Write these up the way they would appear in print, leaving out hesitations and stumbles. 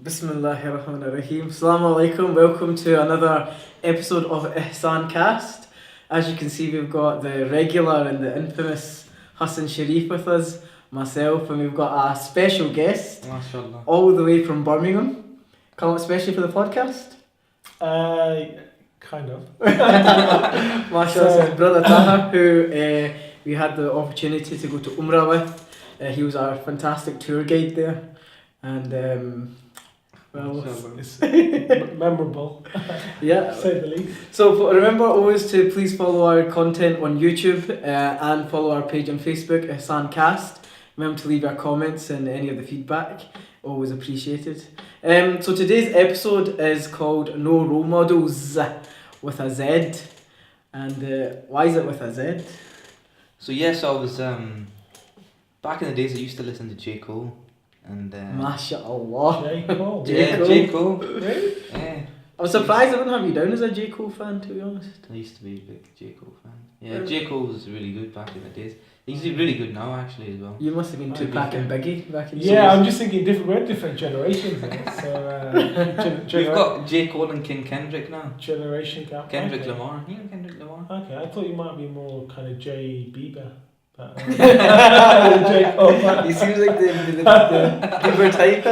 Bismillahirrahmanirrahim. Assalamu alaikum. Welcome to another episode of IhsanCast. As you can see, we've got the regular and the infamous Hassan Sharif with us, myself, and we've got a special guest MashaAllah. all the way from Birmingham. Come up especially for the podcast. Kind of. MashaAllah, his brother Tahir, who we had the opportunity to go to Umrah with. He was our fantastic tour guide there. And well, It's memorable, yeah. say the least. So remember always to please follow our content on YouTube and follow our page on Facebook, IhsanCast. Remember to leave your comments and any of the feedback, always appreciated. So today's episode is called No Role Models with a Z. And why is it with a Z? So yes, I was back in the days I used to listen to J. Cole and MashaAllah. J. Cole. J. Cole. J. Cole. Really? Yeah. I'm surprised I wouldn't have you down as a J. Cole fan, to be honest. I used to be a big J. Cole fan. Yeah, J. Cole was really good back in the days. He's really good now actually as well. You must have been Tupac and Biggie back in the Yeah, days. I'm just thinking we're different generations now. So We've got J. Cole and King Kendrick now. generation gap. Kendrick okay. Lamar. You know Kendrick Lamar? Okay, I thought you might be more kind of J. Bieber. But, J. Cole. He seems like the Bieber type.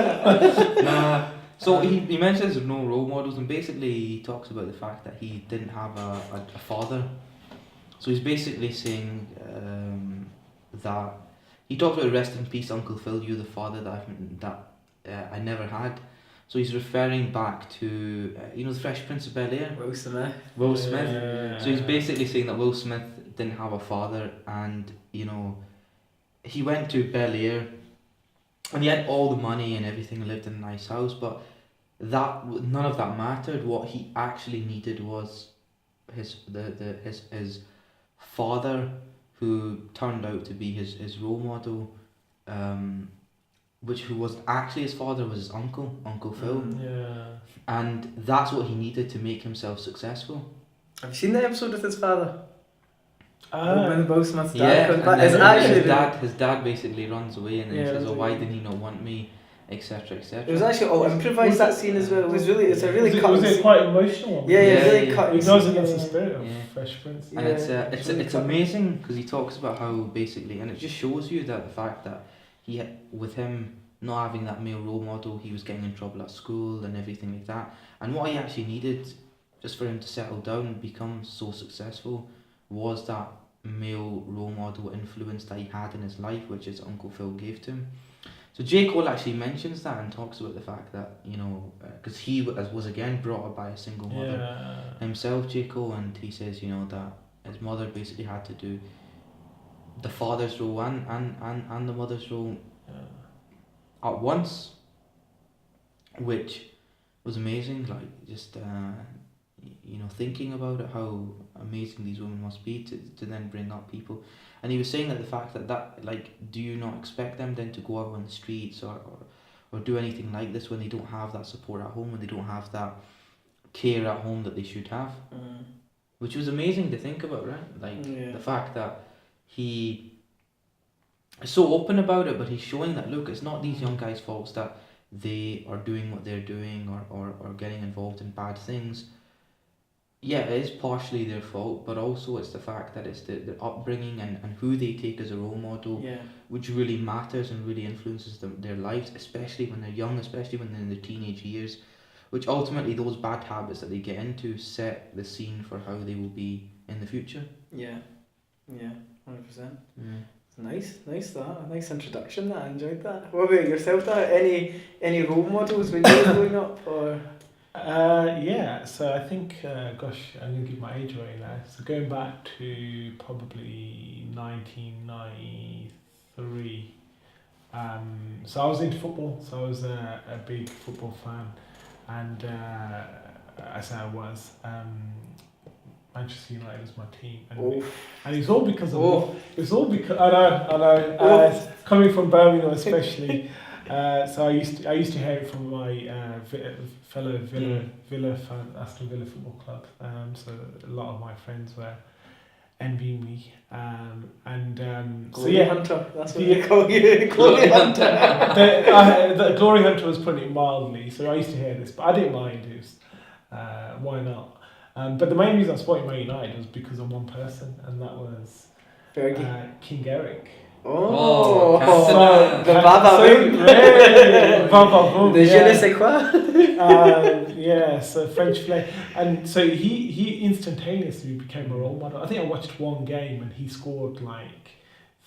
Nah. So he mentions there's no role models, and basically he talks about the fact that he didn't have a father. So he's basically saying that he talks about rest in peace, Uncle Phil. You're the father that I never had. So he's referring back to the Fresh Prince of Bel-Air. Will Smith. Will Smith. Yeah. So he's basically saying that Will Smith didn't have a father, and he went to Bel-Air, and he had all the money and everything, lived in a nice house, but none of that mattered. What he actually needed was his father, who turned out to be his role model, who was actually his father, was his Uncle Phil. Yeah. And that's what he needed to make himself successful. Have you seen the episode with his father? Ah. When Will Smith's dad Yeah, comes and back? then It's actually his dad basically runs away, and then Yeah, he says, runs "Oh, why away. did he not want me?" etc. etc. It was actually all improvised, that scene as well. It's a really was cutting it scene. quite emotional? Yeah, Yeah, really yeah. cutting It goes scene. against the spirit of Yeah. Fresh Prince. And Yeah, it's really it's cutting. amazing because he talks about how basically, and it just shows you that the fact that with him not having that male role model, he was getting in trouble at school and everything like that. And what he actually needed, just for him to settle down and become so successful, was that male role model influence that he had in his life, which his Uncle Phil gave to him. So J. Cole actually mentions that and talks about the fact that, because he was again brought up by a single mother Yeah. himself, J. Cole, and he says, that his mother basically had to do the father's role and the mother's role at once, which was amazing. Like, just thinking about it, how amazing these women must be to then bring up people. And he was saying that the fact that like, do you not expect them then to go out on the streets or do anything like this when they don't have that support at home, when they don't have that care at home that they should have? Which was amazing to think about, right? Like, Yeah. the fact that he is so open about it, but he's showing that, look, it's not these young guys' faults that they are doing what they're doing or getting involved in bad things. Yeah, it is partially their fault, but also it's the fact that it's the upbringing and who they take as a role model, Yeah. which really matters and really influences their lives, especially when they're young, especially when they're in their teenage years, which ultimately those bad habits that they get into set the scene for how they will be in the future. Yeah. 100%. Yeah. Nice that. Nice introduction. That I enjoyed that. What about yourself? That any role models when you were growing up, or? Yeah, so I think, I'm going to give my age away now. So going back to probably 1993. So I was into football, so I was a big football fan. And I say I was. Manchester United was my team. And it's all because of it's all because I know coming from Birmingham especially. So I used to hear it from my fellow Villa fan, Aston Villa Football Club. So a lot of my friends were envy me. So Glory yeah, Hunter, that's what Yeah. they call you. Glory Hunter. the Glory Hunter was putting it mildly, so I used to hear this, but I didn't mind. It was, why not? But the main reason I supported Man United was because of one person, and that was Fergie. King Eric. Oh, Captain. the Baba Boom. Baba Boom. The je ne sais quoi. Yeah, so French flair. And so he instantaneously became a role model. I think I watched one game and he scored like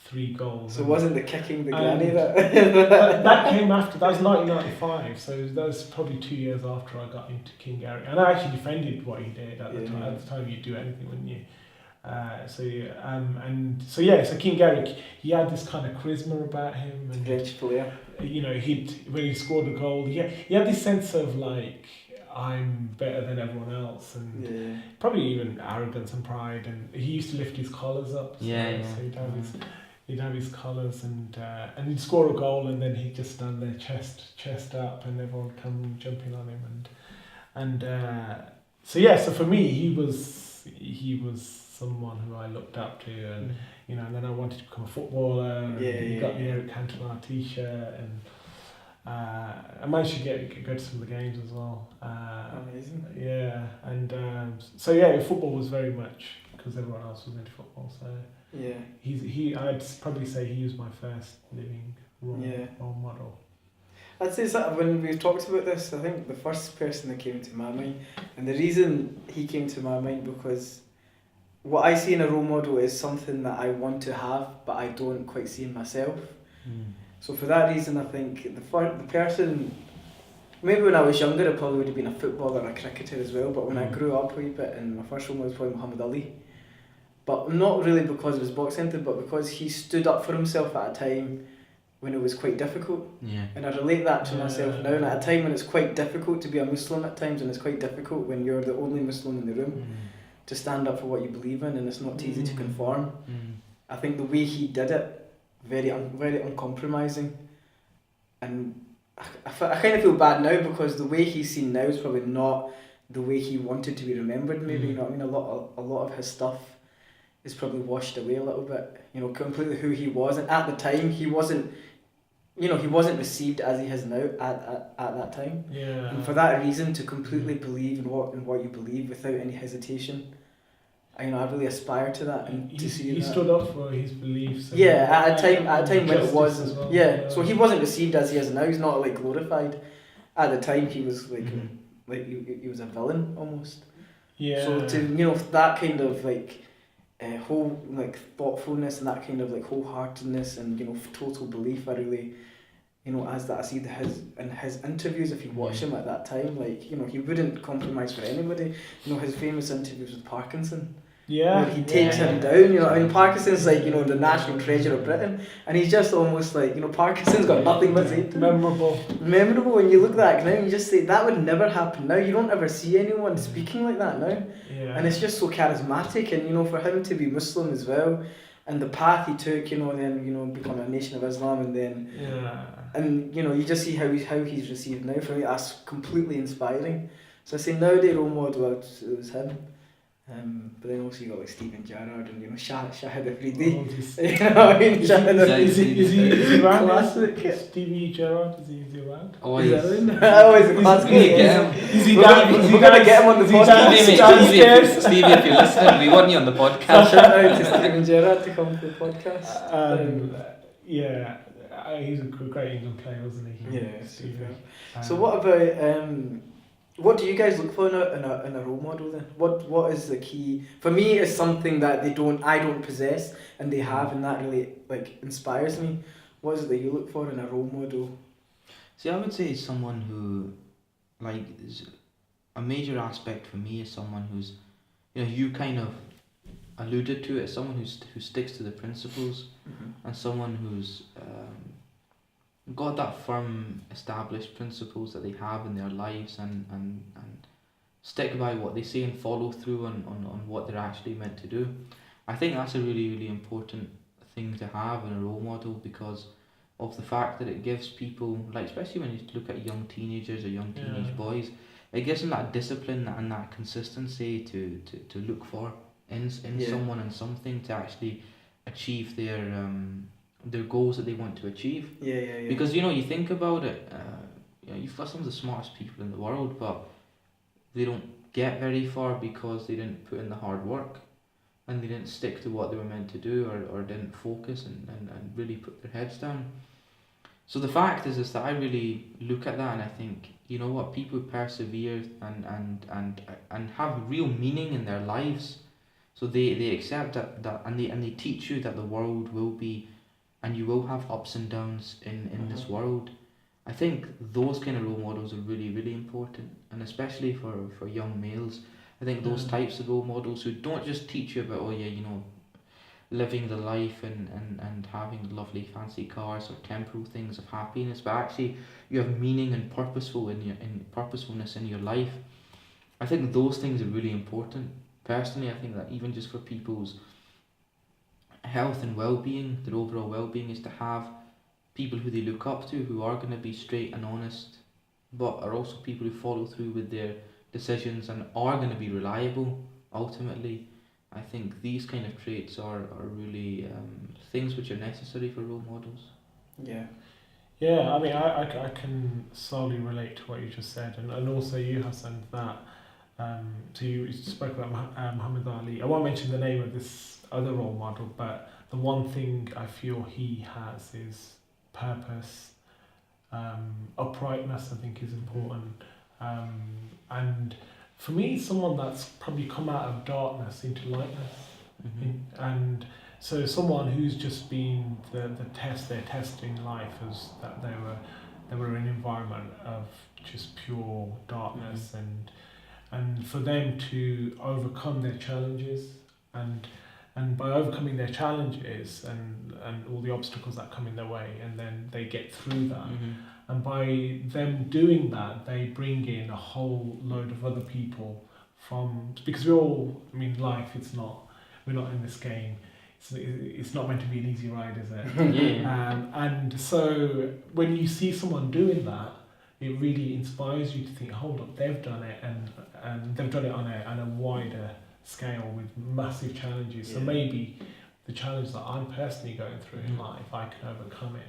3 goals. So wasn't the kicking the granny And that? that came after, that was 1995, so that was probably 2 years after I got into King Eric. And I actually defended what he did at the time. At the time, you'd do anything, wouldn't you? So King Eric, he had this kind of charisma about him, and French player. you know, when he scored a goal, he had this sense of like, I'm better than everyone else, and probably even arrogance and pride. And he used to lift his collars up. So he'd have his collars, and he'd score a goal, and then he'd just stand there chest up, and everyone would come jumping on him, so for me he was someone who I looked up to, and you know, and then I wanted to become a footballer, and he got the Eric Cantona t-shirt, and I managed to go to some of the games as well. Amazing. Yeah, and football was very much because everyone else was into football. So I'd probably say he was my first living role model. I'd say that when we talked about this, I think the first person that came to my mind, and the reason he came to my mind because what I see in a role model is something that I want to have, but I don't quite see in myself. So for that reason, I think the person, maybe when I was younger, I probably would have been a footballer or a cricketer as well, but when I grew up a wee bit, and my first role model was probably Muhammad Ali. But not really because of his boxing, but because he stood up for himself at a time when it was quite difficult. And I relate that to myself now, and at a time when it's quite difficult to be a Muslim at times, and it's quite difficult when you're the only Muslim in the room to stand up for what you believe in, and it's not easy to conform. I think the way he did it, very uncompromising, and I kind of feel bad now because the way he's seen now is probably not the way he wanted to be remembered. Maybe you know what I mean. A lot of his stuff is probably washed away a little bit. You know, completely who he was, and at the time he wasn't. You know, he wasn't received as he is now at that time. And for that reason, to completely believe in what you believe without any hesitation, I really aspire to that, and to see he that. stood up for his beliefs. At a time when it wasn't. Well. So he wasn't received as he is now. He's not like glorified. At the time, he was like he was a villain almost. So to that kind of like whole like thoughtfulness and that kind of like wholeheartedness and total belief, I really as that I see his interviews, if you watch him at that time, like he wouldn't compromise for anybody. His famous interviews with Parkinson. He takes him down. Parkinson's like the national treasure of Britain, and he's just almost like Parkinson's got nothing but say to him. Memorable when you look back now and you just say that would never happen now. You don't ever see anyone speaking like that now, and it's just so charismatic. And for him to be Muslim as well, and the path he took, then become a nation of Islam, and then and you just see how he's received now. For me, that's completely inspiring. So I say nowadays role model it was him. But then also you got like Steven Gerrard and Shahid Afridi. Is he around? Classic. Stevie Gerrard, is he around? Always a classic. We're gonna get him on the podcast. Stevie, if you're listening, we want you on the podcast. Shout out to Steven Gerrard to come to the podcast. He's a great England player, wasn't he? Super. So what about what do you guys look for in a role model then? What is the key? For me, it's something that I don't possess and they have, and that really like inspires me. What is it that you look for in a role model? See, I would say it's someone who, like, is a major aspect for me is someone who's, you kind of alluded to it, someone who sticks to the principles, and someone who's got that firm established principles that they have in their lives and stick by what they say and follow through on what they're actually meant to do. I think that's a really, really important thing to have in a role model because of the fact that it gives people, like especially when you look at young teenagers or young teenage boys, it gives them that discipline and that consistency to look for in Yeah. someone and something to actually achieve their goals that they want to achieve. Yeah. Because you think about it, you've got some of the smartest people in the world, but they don't get very far because they didn't put in the hard work, and they didn't stick to what they were meant to do, or didn't focus and really put their heads down. So the fact is that I really look at that and I think, you know what, people who persevere and have real meaning in their lives. So they accept that and they teach you that the world will be, and you will have ups and downs in this world. I think those kind of role models are really, really important, and especially for young males. I think those types of role models who don't just teach you about, oh yeah, living the life and having lovely fancy cars or temporal things of happiness, but actually you have meaning and purposefulness in your life. I think those things are really important. Personally, I think that even just for people's health and well-being, their overall well-being, is to have people who they look up to, who are going to be straight and honest, but are also people who follow through with their decisions and are going to be reliable ultimately. I think these kind of traits are really things which are necessary for role models. Yeah. Yeah, I mean, I can solely relate to what you just said, and also you have said that. So you spoke about Muhammad Ali. I won't mention the name of this other role model, but the one thing I feel he has is purpose, uprightness. I think is important, and for me, someone that's probably come out of darkness into lightness, and so someone who's just been the test they're testing life as that they were in an environment of just pure darkness, and for them to overcome their challenges, and by overcoming their challenges and all the obstacles that come in their way, and then they get through that. And by them doing that, they bring in a whole load of other people because we're all, I mean, life, we're not in this game. It's not meant to be an easy ride, is it? And so when you see someone doing that, it really inspires you to think, hold up, they've done it, and they've done it on a wider scale with massive challenges. So maybe the challenge that I'm personally going through in life, I can overcome it.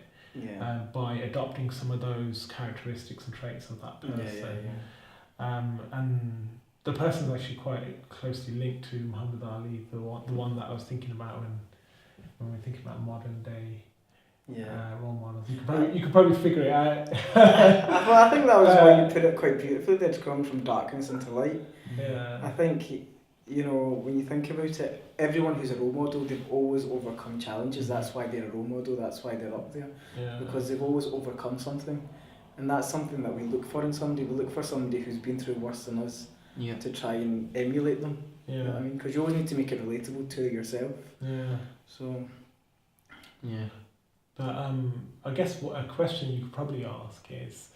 By adopting some of those characteristics and traits of that person. And the person is actually quite closely linked to Muhammad Ali, the one that I was thinking about when we're thinking about modern day role models. You could probably figure it out. Well, I think that was why you put it quite beautifully. They'd gone from darkness into light. Yeah. I think, when you think about it, everyone who's a role model, they've always overcome challenges. That's why they're a role model. That's why they're up there. Because they've always overcome something. And that's something that we look for in somebody. We look for somebody who's been through worse than us to try and emulate them. You know what I mean? Because you always need to make it relatable to yourself. Yeah. So. Yeah. But I guess what a question you could probably ask is,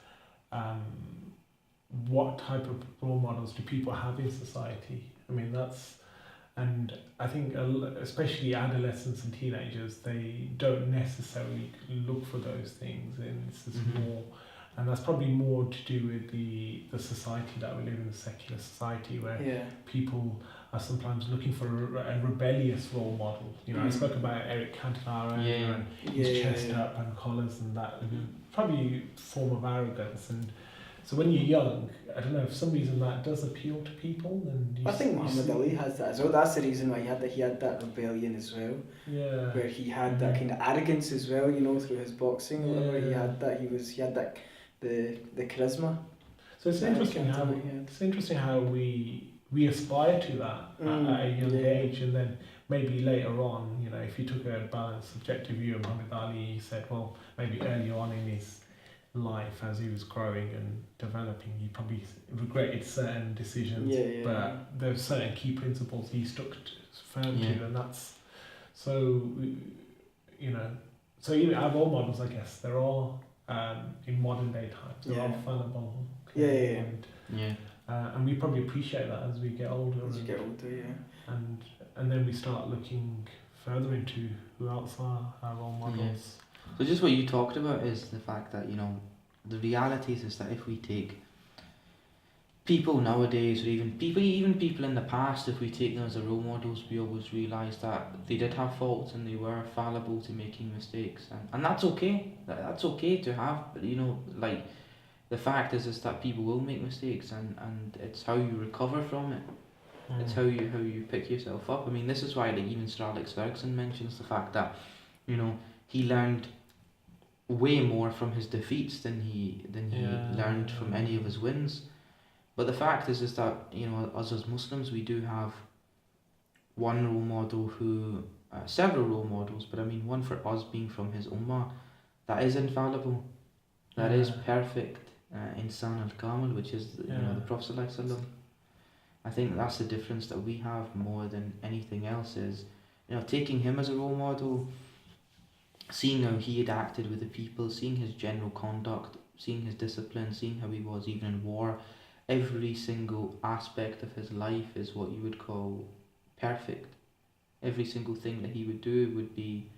what type of role models do people have in society? I mean, and I think especially adolescents and teenagers, they don't necessarily look for those things, and it's just more, and that's probably more to do with the society that we live in, the secular society, where people are sometimes looking for a rebellious role model. I spoke about Eric Cantona earlier, and his chest up and collars and that, probably a form of arrogance. And so when you're young, I don't know, for some reason that does appeal to people. And I think Muhammad Ali has that as well. That's the reason why he had that rebellion as well. Yeah. Where he had that kind of arrogance as well, through his boxing or whatever. He had that. He had that the charisma. So it's interesting how we aspire to that at a young age, and then maybe later on, if you took a balanced, subjective view of Muhammad Ali, you said, well, maybe early on in his life, as he was growing and developing, he probably regretted certain decisions, but there's certain key principles he stuck firm to, and that's so. So even our role models, I guess, they're all in modern day times. They're all fallible. And we probably appreciate that as we get older. And then we start looking further into who else are our role models. So just what you talked about is the fact that the reality is that if we take people nowadays, or even people in the past, if we take them as a role models, we always realise that they did have faults and they were fallible to making mistakes, and that's okay. That's okay to have. But like, the fact is that people will make mistakes, and it's how you recover from it. It's how you pick yourself up. I mean, this is why, like, even Sir Alex Ferguson mentions the fact that he learned way more from his defeats than he learned from any of his wins. But the fact is that us as Muslims, we do have one role model who several role models, but I mean one for us being from his ummah that is infallible, that is perfect, Ihsan al-Kamil, which is the Prophet sallallahu alaihi wasallam. I think that's the difference that we have more than anything else is, taking him as a role model, seeing how he had acted with the people, seeing his general conduct, seeing his discipline, seeing how he was even in war. Every single aspect of his life is what you would call perfect. Every single thing that he would do would be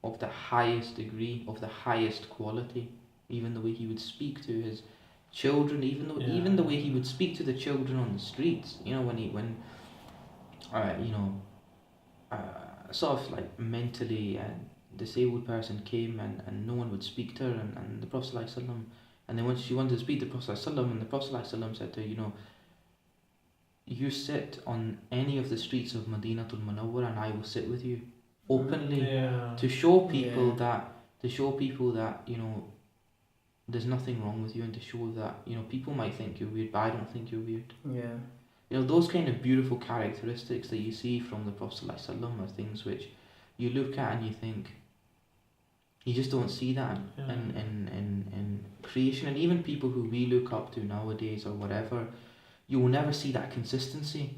of the highest degree, of the highest quality. Even the way he would speak to his children, even the way he would speak to the children on the streets. When sort of like mentally disabled person came and no one would speak to her, and the Prophet sallallahu alaihi wasallam. And then when she wanted to speak to the Prophet ﷺ, and the Prophet ﷺ said to her, you sit on any of the streets of Madinatul Munawwara and I will sit with you openly, to show people that there's nothing wrong with you, and to show that people might think you're weird, but I don't think you're weird. Those kind of beautiful characteristics that you see from the Prophet ﷺ are things which you look at and you think, you just don't see that in creation. And even people who we look up to nowadays or whatever, you will never see that consistency.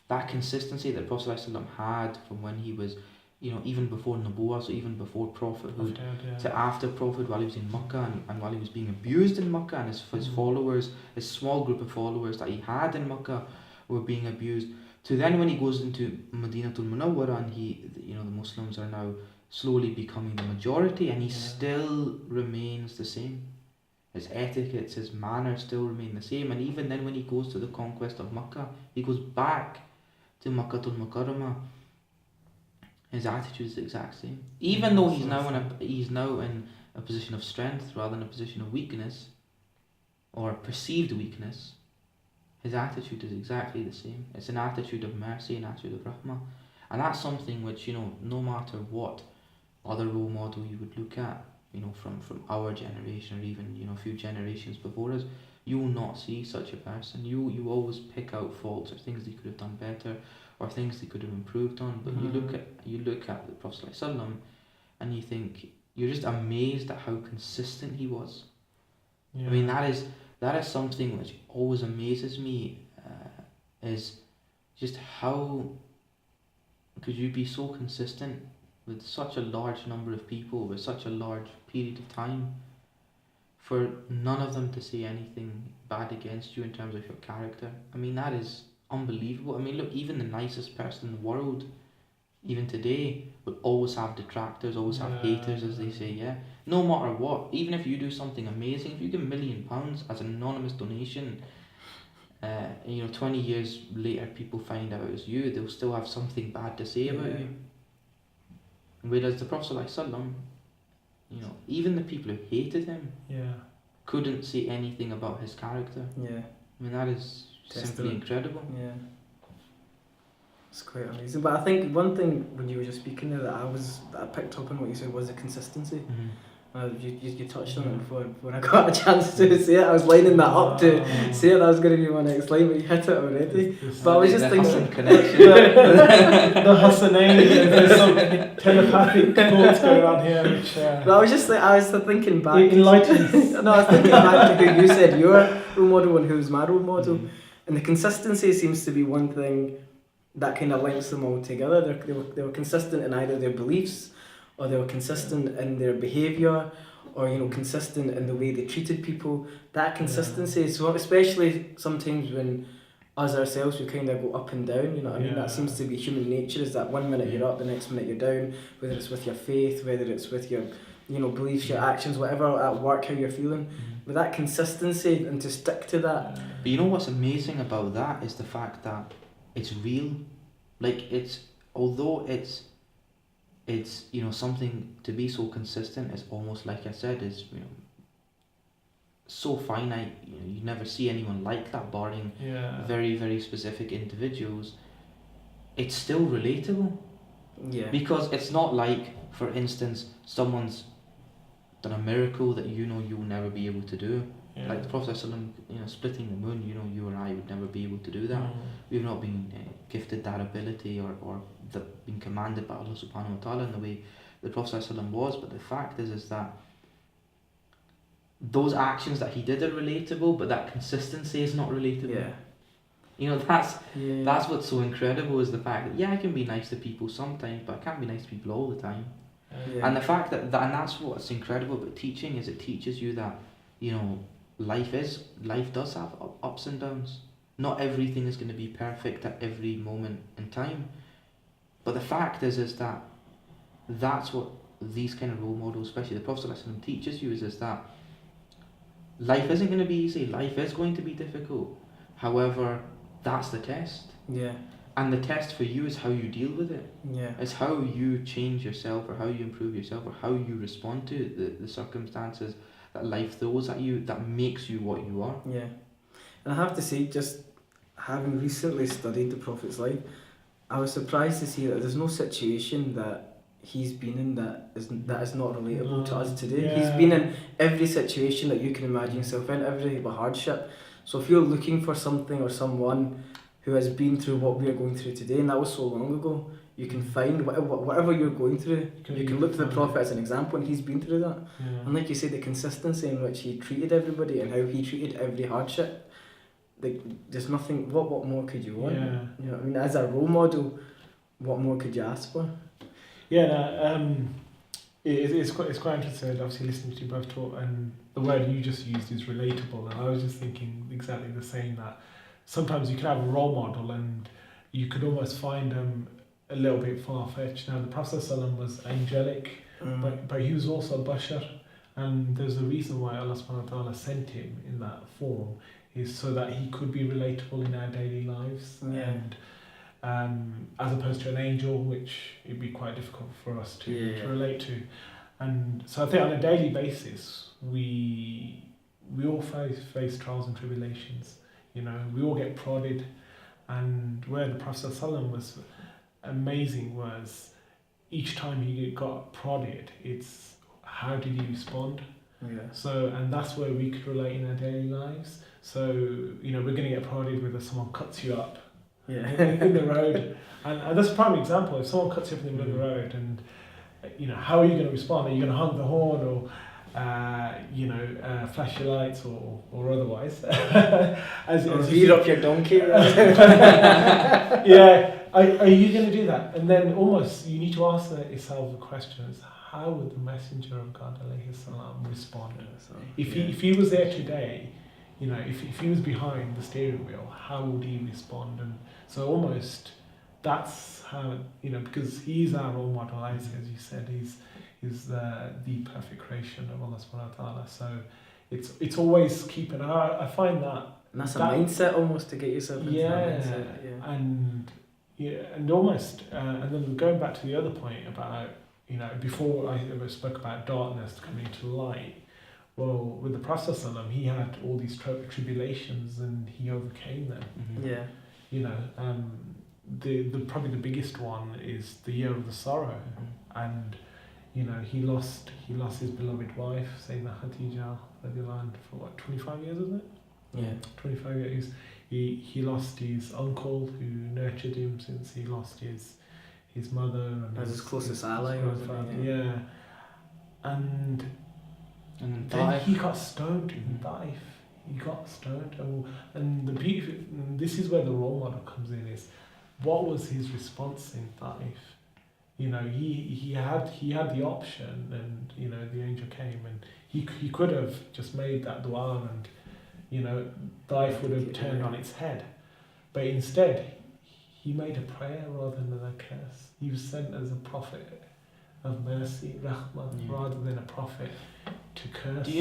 That consistency that Prophet ﷺ had from when he was, even before Nubuwwah, so even before prophethood, to after prophet, while he was in Makkah and while he was being abused in Makkah, and his followers, his small group of followers that he had in Makkah were being abused, to then when he goes into Madinatul Munawwara and the Muslims are now slowly becoming the majority, and he still remains the same. His etiquettes, his manners still remain the same. And even then when he goes to the conquest of Makkah, he goes back to Makkatul Mukarramah, his attitude is the exact same. Even though he's now in a position of strength rather than a position of weakness or perceived weakness, his attitude is exactly the same. It's an attitude of mercy, an attitude of rahmah. And that's something which, no matter what other role model you would look at, from our generation or even, a few generations before us, you will not see such a person. You always pick out faults or things they could have done better or things they could have improved on. But you look at the Prophet ﷺ and you think, you're just amazed at how consistent he was. I mean, that is something which always amazes me, is just how could you be so consistent with such a large number of people over such a large period of time, for none of them to say anything bad against you in terms of your character. I mean, that is unbelievable. I mean, look, even the nicest person in the world, even today, will always have detractors, always have haters, as they say, no matter what. Even if you do something amazing, if you give £1 million as an anonymous donation, 20 years later people find out it's you, they'll still have something bad to say about you. Whereas the Prophet ﷺ, even the people who hated him couldn't say anything about his character. I mean, that is simply incredible. It's quite amazing. But I think one thing when you were just speaking there that I picked up on what you said was the consistency. You touched on it before I got a chance to say it. I was lining that up to say it. That was going to be my next line, but you hit it already. But I was just thinking connection. The Hassanain, there's some telepathic thoughts going on here. Which, but I was thinking back. Enlightens. No, I was thinking back to who you said your role model and who's my role model, and the consistency seems to be one thing that kind of links them all together. They were consistent in either their beliefs, or they were consistent in their behaviour, or consistent in the way they treated people. That consistency, so especially sometimes when us ourselves we kind of go up and down, I mean, that seems to be human nature, is that one minute you're up, the next minute you're down, whether it's with your faith, whether it's with your beliefs, your actions, whatever, at work, how you're feeling, with that consistency and to stick to that. But you know what's amazing about that is the fact that it's real. Like although it's something to be so consistent, it's almost like I said, is so finite. You never see anyone like that, barring very, very specific individuals. It's still relatable. Yeah. Because it's not like, for instance, someone's done a miracle that you'll never be able to do. Yeah. Like the Prophet ﷺ, splitting the moon, you and I would never be able to do that. We've not been gifted that ability or been commanded by Allah subhanahu wa ta'ala in the way the Prophet ﷺ was. But the fact is that those actions that he did are relatable, but that consistency is not relatable. Yeah. That's what's so incredible, is the fact that I can be nice to people sometimes, but I can't be nice to people all the time. Yeah. And the fact that and that's what's incredible about teaching, is it teaches you that life does have ups and downs. Not everything is going to be perfect at every moment in time. But the fact is that that's what these kind of role models, especially the Prophet ﷺ, teaches you, is that life isn't going to be easy. Life is going to be difficult. However, that's the test. Yeah. And the test for you is how you deal with it. Yeah. It's how you change yourself, or how you improve yourself, or how you respond to the circumstances that life throws at you that makes you what you are. Yeah. And I have to say, just having recently studied the Prophet's life, I was surprised to see that there's no situation that he's been in that is not relatable to us today. Yeah. He's been in every situation that you can imagine yourself in, every hardship. So if you're looking for something or someone who has been through what we are going through today, and that was so long ago, you can find whatever you're going through, you can look to the Prophet as an example, and he's been through that. Yeah. And like you said, the consistency in which he treated everybody and how he treated every hardship, there's nothing, what more could you want? Yeah. As a role model, what more could you ask for? It's quite interesting, obviously, listening to you both talk, and the word you just used is relatable, and I was just thinking exactly the same, that sometimes you can have a role model and you could almost find them a little bit far-fetched. Now, the Prophet ﷺ was angelic, but he was also a bashar, and there's a reason why Allah subhanahu wa ta'ala sent him in that form, is so that he could be relatable in our daily lives. And as opposed to an angel, which it'd be quite difficult for us to relate to. And so I think on a daily basis, we all face trials and tribulations. We all get prodded, and where the Prophet ﷺ was amazing was each time he got prodded, it's how did he respond? So, and that's where we could relate in our daily lives. So, we're going to get prodded whether someone cuts you up in the road, and that's a prime example. If someone cuts you up in the middle of the road, and how are you going to respond? Are you going to honk the horn, or flash your lights, or otherwise? Or veer up your donkey. Are you going to do that? And then almost you need to ask yourself the question: is how would the Messenger of God alayhi salam respond? If he was there today, if he was behind the steering wheel, how would he respond? And so almost that's how, because he's our role model, as you said, he's the perfect creation of Allah subhanahu wa ta'ala. So it's always keeping, I find that. And that's a mindset almost to get yourself into that mindset. And almost, and then going back to the other point about, before I spoke about darkness coming to light, well, with the Prophet ﷺ, he had all these tribulations and he overcame them. The probably the biggest one is the year of the sorrow, and he lost his beloved wife, Sayyidina Khadija, for what, 25 years, isn't it? 25 years. He lost his uncle who nurtured him since he lost his mother and his closest ally. And then he got stoned in Taif. He got stoned, and the beauty. This is where the role model comes in. Is what was his response in Taif? He had the option, and the angel came, and he could have just made that dua, and Taif would have turned on its head, but instead he made a prayer rather than a curse. He was sent as a prophet, of mercy, rahmah, rather than a prophet to curse. Do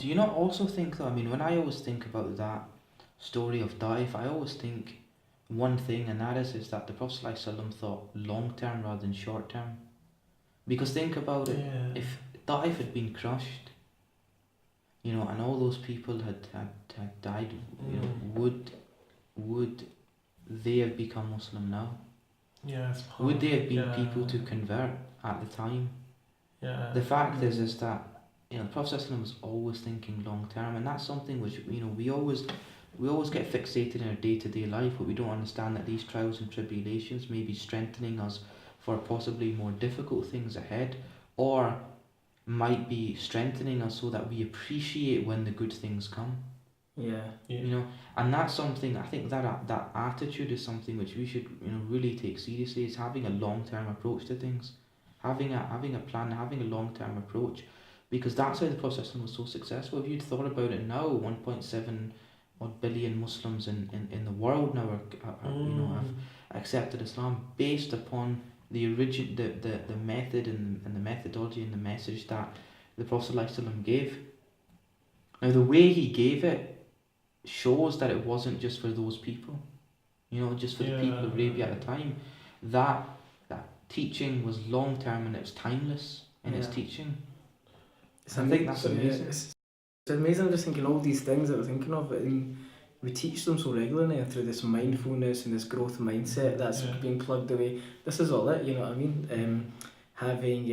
you not also think though? I mean, when I always think about that story of Daif, I always think one thing, and that is that the Prophet ﷺ thought long term rather than short term. Because think about it, if Daif had been crushed, and all those people had died, would they have become Muslim now? Yeah, would they have been people to convert at the time? Yeah. The fact is that the Prophet ﷺ was always thinking long term, and that's something which we always get fixated in our day-to-day life, but we don't understand that these trials and tribulations may be strengthening us for possibly more difficult things ahead, or might be strengthening us so that we appreciate when the good things come. And that's something, I think that attitude is something which we should really take seriously, is having a long-term approach to things, having a plan, having a long-term approach, because that's how the Prophet was so successful. If you'd thought about it now, 1.7 odd billion Muslims in the world now have accepted Islam based upon the method and the methodology and the message that the Prophet ﷺ gave. Now the way he gave it shows that it wasn't just for those people, just for the people of Arabia at the time. That teaching was long term and it was timeless in its teaching. I think that's amazing. It's amazing just thinking all these things that we're thinking of, and we teach them so regularly through this mindfulness and this growth mindset that's being plugged away. This is all it, you know what I mean? Having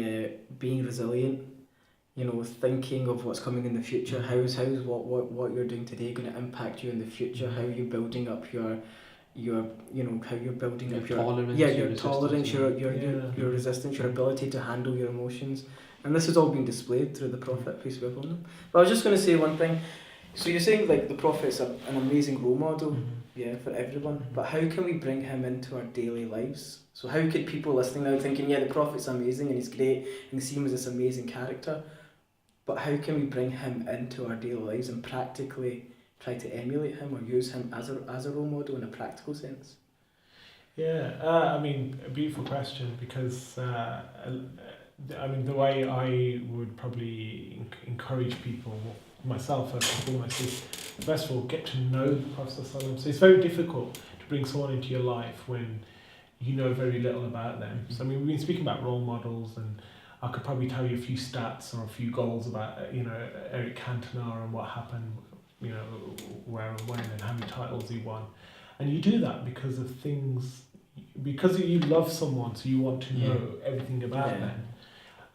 being resilient, thinking of what's coming in the future. How's what you're doing today going to impact you in the future? How you're building up your how you're building up your tolerance, your resistance, your ability to handle your emotions. And this has all been displayed through the Prophet, peace be upon him. But I was just going to say one thing. So you're saying like the Prophet's an amazing role model, for everyone. But how can we bring him into our daily lives? So how could people listening now thinking, the Prophet's amazing and he's great and see him as this amazing character, but how can we bring him into our daily lives and practically try to emulate him or use him as a role model in a practical sense? A beautiful question, because the way I would probably encourage people, myself first and foremost, is first of all get to know the Prophet. So it's very difficult to bring someone into your life when you know very little about them. So we've been speaking about role models, and I could probably tell you a few stats or a few goals about Eric Cantona and what happened, where and when and how many titles he won. And you do that because of things, because you love someone, so you want to know everything about them.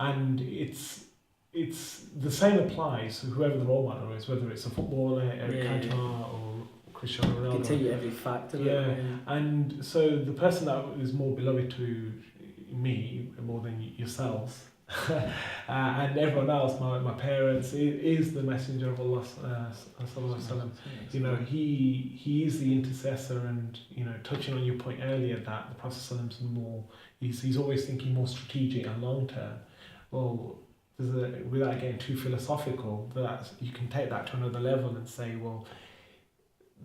And it's the same applies to whoever the role model is, whether it's a footballer, Eric Cantona, or Cristiano Ronaldo. I can tell you every fact of it. And so the person that is more beloved to me, more than yourselves, and everyone else, my parents, is the messenger of Allah sallallahu alaihi wasallam. He is the intercessor, and touching on your point earlier that the Prophet sallallahu alaihi wasallam is more, he's always thinking more strategic and long term. Well, without getting too philosophical, that you can take that to another level and say, well,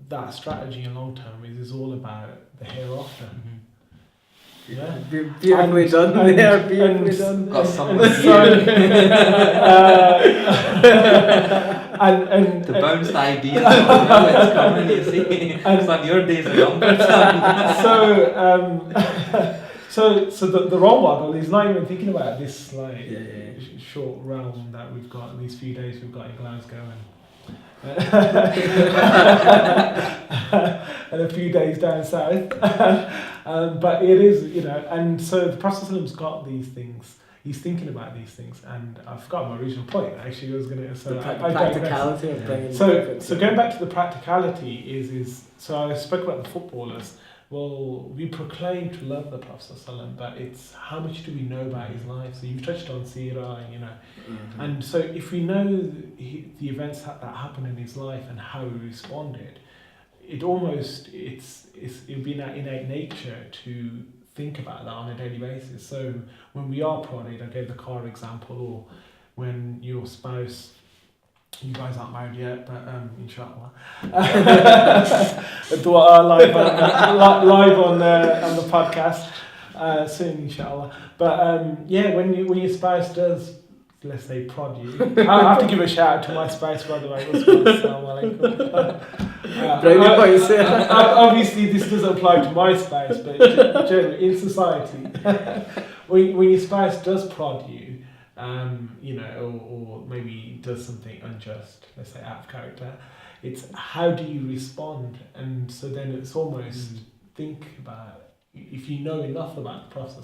that strategy in long term is all about the hereafter. Beautifully done. Beautifully done. Got someone and to bounce the ideas. It's coming, you see. It's on your days are numbered. So the role model is not even thinking about this short realm that we've got, these few days we've got in Glasgow and a few days down south. But it is, and so the Prophet ﷺ's got these things. He's thinking about these things, and I forgot my original point. Actually, I was going to say practicality of bringing. So going back to the practicality is so I spoke about the footballers. Well, we proclaim to love the Prophet ﷺ, but it's how much do we know about his life? So you've touched on Seerah, and so if we know the events that happened in his life and how he responded, it would be in our innate nature to think about that on a daily basis. So when we are prodded, I gave the car example, or when your spouse, you guys aren't married yet, but inshallah, live on the podcast. soon, inshallah. But yeah, when your spouse does, let's say, prod you, I have to give a shout out to my spouse, by the way. Assalamu alaikum. Obviously, this doesn't apply to my spouse, but generally in society, when your spouse does prod you, you know, or maybe does something unjust, let's say out of character, it's how do you respond? And so then it's almost think about, if you know enough about the Prophet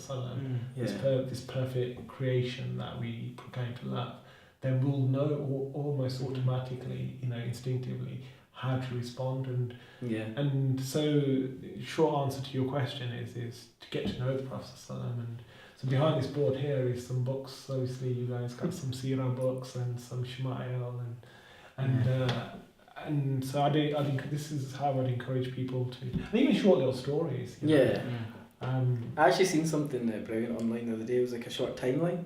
this perfect creation that we proclaim to love, then we'll know almost automatically, you know, instinctively how to respond. And so short answer to your question is to get to know the Prophet. And so behind this board here is some books. Obviously you guys got some Seerah books and some Shama'il and so I think this is how I'd encourage people to, and even short little stories. You know? I actually seen something brilliant online the other day. It was like a short timeline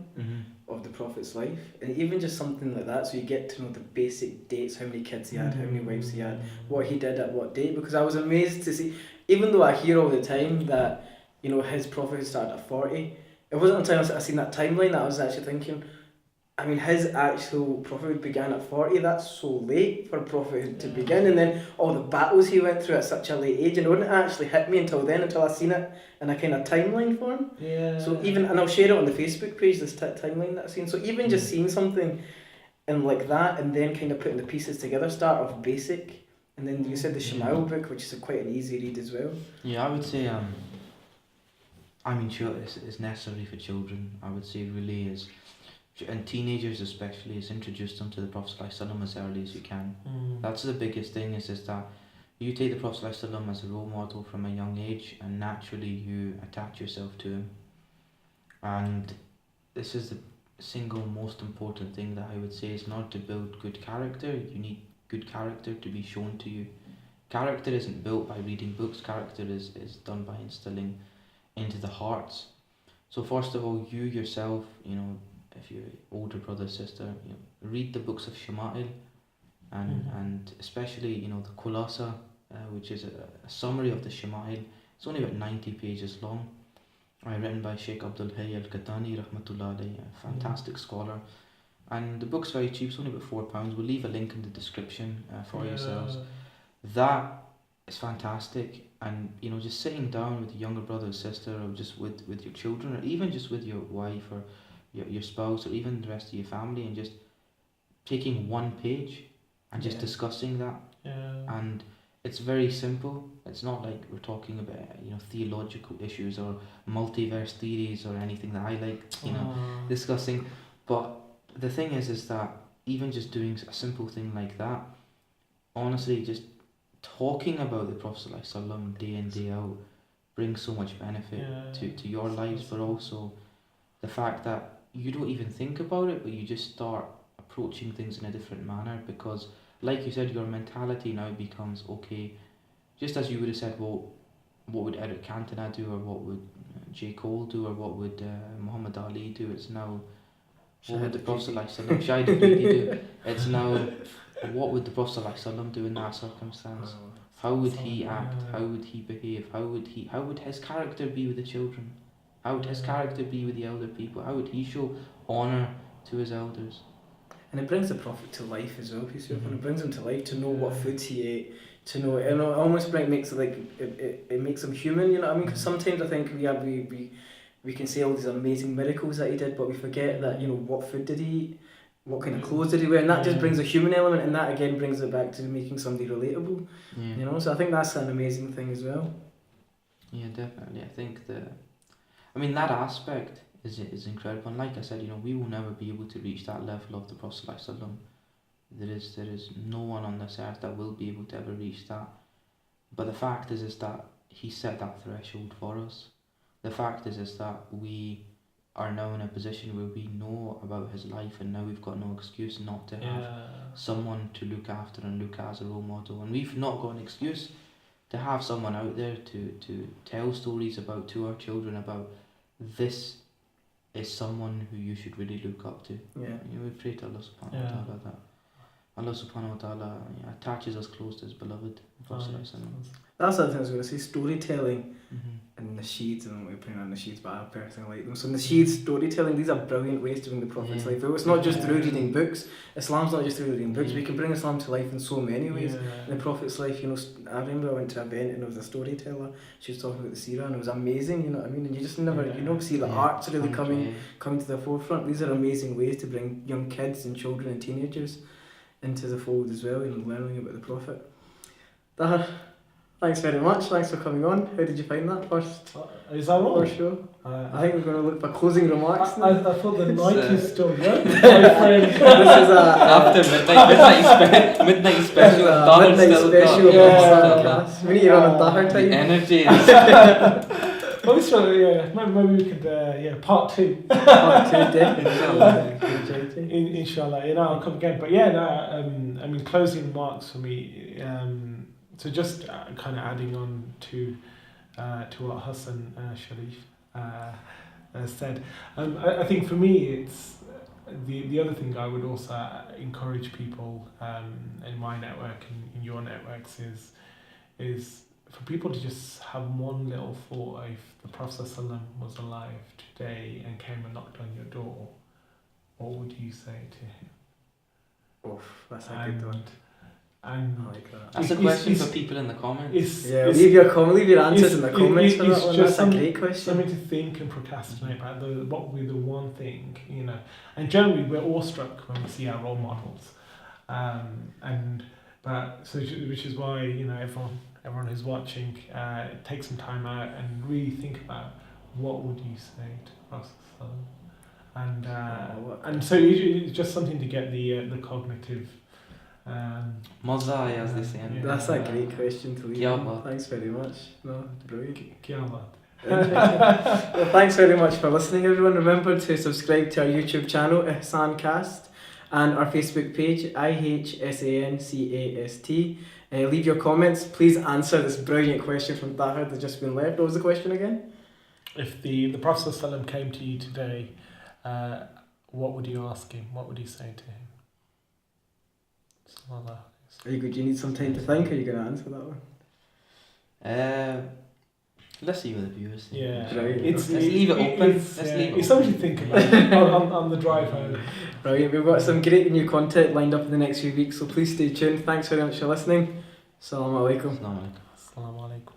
of the Prophet's life, and even just something like that, so you get to know the basic dates, how many kids he had, how many wives he had, what he did at what date. Because I was amazed to see, even though I hear all the time that, you know, his prophethood started at 40, it wasn't until I seen that timeline that I was actually thinking, I mean, his actual prophethood began at 40. That's so late for a prophethood to begin. And then all the battles he went through at such a late age. And it wouldn't actually hit me until then, until I seen it in a kind of timeline form. Yeah. So even, and I'll share it on the Facebook page, this timeline that I've seen. So even just seeing something in like that, and then kind of putting the pieces together, start off basic. And then you said the Shama'il book, which is quite an easy read as well. Yeah, I would say, I mean, sure, it's necessary for children. I would say it really is. And teenagers especially, is introduce them to the Prophet ﷺ as early as you can. That's the biggest thing, is that you take the Prophet ﷺ as a role model from a young age, and naturally you attach yourself to him. And this is the single most important thing that I would say, is not to build good character. You need good character to be shown to you. Character isn't built by reading books. Character is done by instilling into the hearts. So first of all, you yourself, you know, if you're older brother, sister, you know, read the books of Shama'il, and especially, you know, the Khulasa, which is a summary of the Shama'il. It's only about 90 pages long, written by Sheikh Abdul Hayy al-Qatani rahmatullah alayhi, a fantastic scholar. And the book's very cheap, it's only about £4. We'll leave a link in the description for yourselves. That is fantastic. And, you know, just sitting down with your younger brother or sister, or just with your children, or even just with your wife or your spouse, or even the rest of your family, and just taking one page and just discussing that. And it's very simple. It's not like we're talking about, you know, theological issues or multiverse theories or anything that I like, you know, discussing. But the thing is that even just doing a simple thing like that, honestly, just talking about the Prophet ﷺ day in, day out brings so much benefit to your lives, but also the fact that you don't even think about it, but you just start approaching things in a different manner, because like you said, your mentality now becomes, okay, just as you would have said, well, what would Eric Cantona do, or what would J. Cole do, or what would Muhammad Ali do? It's now, what would the Prophet Shahid do? It's now, what would the Prophet do in that circumstance? How would he act? How would he behave? How would his character be with the children? How would his character be with the elder people? How would he show honour to his elders? And it brings the Prophet to life as well, when it brings him to life, to know what foods he ate, to know, you know, it almost makes it like, it makes him human, you know what I mean? Because sometimes I think we can say all these amazing miracles that he did, but we forget that, you know, what food did he eat, what kind of clothes did he wear, and that just brings a human element, and that again brings it back to making somebody relatable, you know, so I think that's an amazing thing as well. Yeah, definitely. I think that aspect is incredible, and like I said, you know, we will never be able to reach that level of the Prophet ﷺ. There is no one on this earth that will be able to ever reach that. But the fact is that he set that threshold for us. The fact is that we are now in a position where we know about his life, and now we've got no excuse not to have someone to look after and look at as a role model. And we've not got an excuse to have someone out there to tell stories about to our children about, this is someone who you should really look up to. You know, we pray to Allah subhanahu wa ta'ala that Allah subhanahu wa ta'ala attaches us close to his beloved Prophet. That's the other thing I was going to say, storytelling and nasheeds, I don't know what you're putting on nasheeds, but I personally like them. So nasheed storytelling, these are brilliant ways to bring the Prophet's life out. It's not just through reading books. Islam's not just through reading books. We can bring Islam to life in so many ways. The Prophet's life, you know, I remember I went to an event and there was a storyteller. She was talking about the seerah and it was amazing. You know what I mean? And you just never, you don't see the arts really coming to the forefront. These are amazing ways to bring young kids and children and teenagers into the fold as well, you know, learning about the Prophet. Tahir, thanks very much. Thanks for coming on. How did you find that first? Is that wrong? First show? I think we're going to look for closing remarks now. I thought the night is still young, my friend. This is after midnight special. Midnight special of IhsanCast. We need to run on Tahir The time. energy is... Well, this one, maybe we could, part 2. Part 2, definitely. Inshallah, you know, I'll come again. But yeah, no, I mean, closing remarks for me. So just kind of adding on to what Hassan Sharif said. I think for me, it's the other thing I would also encourage people in my network and in your networks is for people to just have one little thought. If the Prophet ﷺ was alive today and came and knocked on your door, what would you say to him? Oh, that's a good one. And I like that. That's a question for people in the comments. Leave your answers in the comments for that one. That's a great question. Something to think and procrastinate about. What would be the one thing, you know? And generally, we're awestruck when we see our role models, which is why, you know, everyone who's watching, take some time out and really think about what would you say to Prophet. And so it's just something to get the cognitive. Mozai, as they say. That's a great question to leave. Yeah, thanks very much. No, brilliant. Well, thanks very much for listening, everyone. Remember to subscribe to our YouTube channel, IhsanCast, and our Facebook page, IhsanCast. Leave your comments. Please answer this brilliant question from Tahir that's just been left. What was the question again? If the Prophet ﷺ came to you today, what would you ask him? What would you say to him? Are you good? Do you need some time to think? Or are you going to answer that one? Let's see what the viewers think. Yeah, let's leave it open. It's something to think about on the drive home. Right, we've got some great new content lined up in the next few weeks, so please stay tuned. Thanks very much for listening. Assalamu alaikum. Assalamu alaikum.